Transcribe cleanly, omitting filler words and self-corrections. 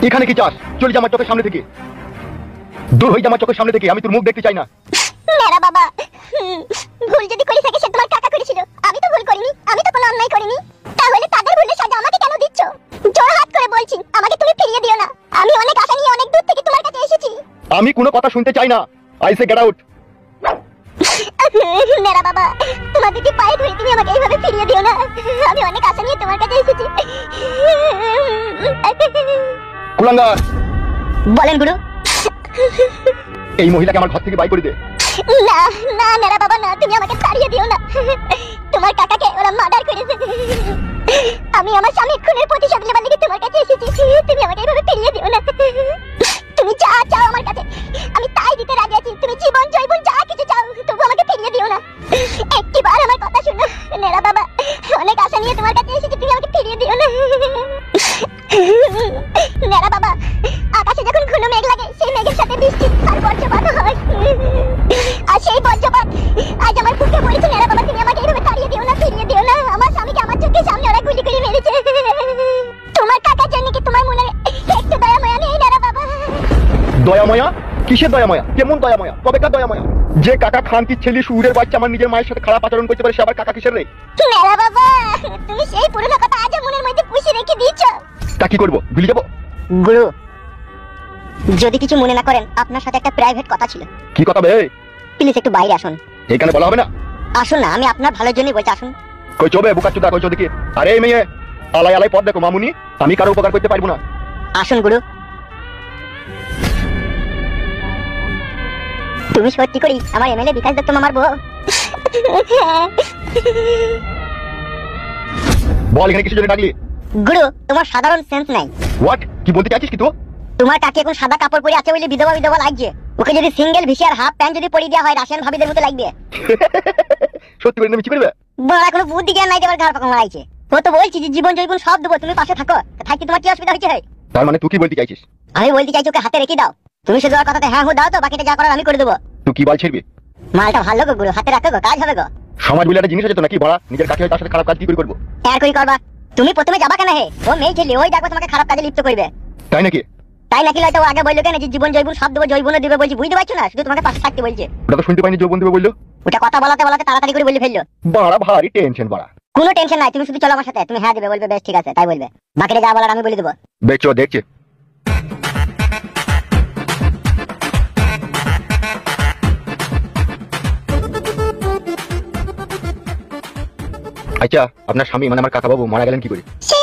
এখানে কি চাস? চলে যা আমার চোখের সামনে থেকে, দূর হয়ে যা আমার চোখের সামনে থেকে, আমি তোর মুখ দেখতে চাই না। মেরা বাবা, ভুল যদি করে থাকে সে তোমার কাকা করেছিল, আমি তো ভুল করিনি, আমি তো কোনো অন্যায় করিনি। তাহলে তাদের ভুলের সাজা আমাকে কেন দিচ্ছ? জোর হাত করে বলছি, আমাকে তুমি ফিরিয়ে দিও না। আমি অনেক আশা নিয়ে অনেক দূর থেকে তোমার কাছে এসেছি। আমি কোনো কথা শুনতে চাই না। I say get out. মেরা বাবা, তোমার দিদি পায়ে ধরে তুমি আমাকে এইভাবে ফিরিয়ে দিও না। আমি অনেক আশা নিয়ে তোমার কাছে এসেছি। কুলাঙ্গার, বলেন গুরু। এই মহিলাকে আমার ঘর থেকে বাইর করে দে। না না মেরা বাবা না, তুমি আমাকে ছাড়িয়ে দিও না। তোমার কাকাকে ওরা মার্ডার করেছে। আমি আমার স্বামীর খুনের প্রতিশোধ নেবার লাগি তোমার কাছে এসেছি। তুমি আমাকে এইভাবে ফিরিয়ে দিও না। তুমি যা চাও আমার কাছে আমি তাই দিতে রাজি আছি। তুমি জীবন জৈবন যা কিছু চাও, তবু আমাকে ফিরিয়ে দিও না। একটিবার আমার কথা শুনো মেরা বাবা, অনেক আশা নিয়ে তোমার কাছে এসেছি, তুমি আমাকে ফিরিয়ে দিও না। মেরা বাবা, আকাশে যখন ঘন মেঘ লাগে সেই মেঘের সাথে বৃষ্টি আর বজ্রপাত হয়, আর সেই বজ্রপাত আজ আমার বুকে পড়েছে। মেরা বাবা, তুমি আমাকে এইভাবে তাড়িয়ে দিও না, ফিরিয়ে দিও না। আমার স্বামীকে আমার চোখের সামনে ওরা গুলি করে মেরেছে। তোমার কাকার জন্য কি তোমার মনে একটু দয়া মায়া নেই মেরা বাবা? দয়া মায়া? কিসের দয়া মায়া? কেমন দয়া মায়া? কবেকার দয়া মায়া? যে কাকা খানকির ছেলে সুরের বাচ্চা আমার নিজের মায়ের সাথে খারাপ আচরণ করতে পারে, সে আবার কাকা কিসের রে? মেরা বাবা, তুমি সেই পুরনো কথা আজ মনের মধ্যে পুষে রেখে দিয়েছো। তা কি করবো, ভুলে যাবো? গুরু, যদি কিছু মনে না করেন, আপনার সাথে একটা প্রাইভেট কথা ছিল। কি কথা বে? প্লিজ একটু বাইরে আসুন। এখানে বলা হবে না। আসুন না, আমি আপনার ভালোর জন্যই বলছি, আসুন। কই চোবে বুকা চুদা, কই চো দেখি। আরে এই মেয়ে, আলাই আলাই পথ দেখো মামুনি, আমি কারো উপকার করতে পারবো না। আসুন গুরু। তুমি সত্যি করি আমার এমএলএ বিকাশ দত্ত মামার বউ? বল এখানে কিছু জন্য ডাকলি? গুরু, তোমার সাধারণ সেন্স নাই। হোয়াট? কি বলতে চাইছিস কি তুই? তোমার কাকি এখন সাদা কাপড় পরে আছে বলে বিধবা বিধবা লাগছে। ওকে যদি সিঙ্গেল ভিসি আর হাফ প্যান্ট যদি পরিয়ে দেওয়া হয়, রাশিয়ান ভাবিদের মতো লাগবে। সত্যি করে মিছি করবে? বড়া কোনো বুদ্ধি জ্ঞান নাই, দেবার ঘর পাকা মারাইছে। ও তো বলছি যে জীবন জৈবন সব দেবো, তুমি পাশে থাকো। থাকতে তোমার কি অসুবিধা হয়েছে? তার মানে তুই কি বলতে চাইছিস? আমি বলতে চাইছি ওকে হাতে রেখে দাও। তুমি শুধু আর কথাতে হ্যাঁ হো দাও তো, বাকিটা যা করার আমি করে দেবো। তুই কি বল ছিড়বি? মালটা ভালো গো গুরু, হাতে রাখো গো, কাজ হবে গো। সমাজ বলে একটা জিনিস আছে তো নাকি বড়া? নিজের কাছে তার সাথে খারাপ কাজ কি করে করবো? আর কই করবা? তুমি প্রথমে যাবা কেন হে? ও মেয়ে ছেলে, ওই দেখো তোমাকে খারাপ কাজে লিপ্ত করবে। তাই নাকি? তাই নাকি লয়তো ও আগে বললো কেন যে জীবন জৈবন সব দেবো, জৈবনও দিবে বলছি, বুঝতে পারছো না? শুধু তোমাকে পাশে থাকতে বলছে। ওটা তো শুনতে পাইনি, যৌবন দেবে বললো। ওটা কথা বলাতে বলাতে তাড়াতাড়ি করে বলে ফেললো। বড়া ভারী টেনশন বড়া। কোনো টেনশন নাই, তুমি শুধু চলো আমার সাথে। তুমি হ্যাঁ দেবে বলবে, বেশ ঠিক আছে তাই বলবে। বাকিটা যা বলার আমি বলে দেবো। দেখছো দেখছি। আচ্ছা, আপনার স্বামী মানে আমার কাকা বাবু মারা গেলেন কি করে? সে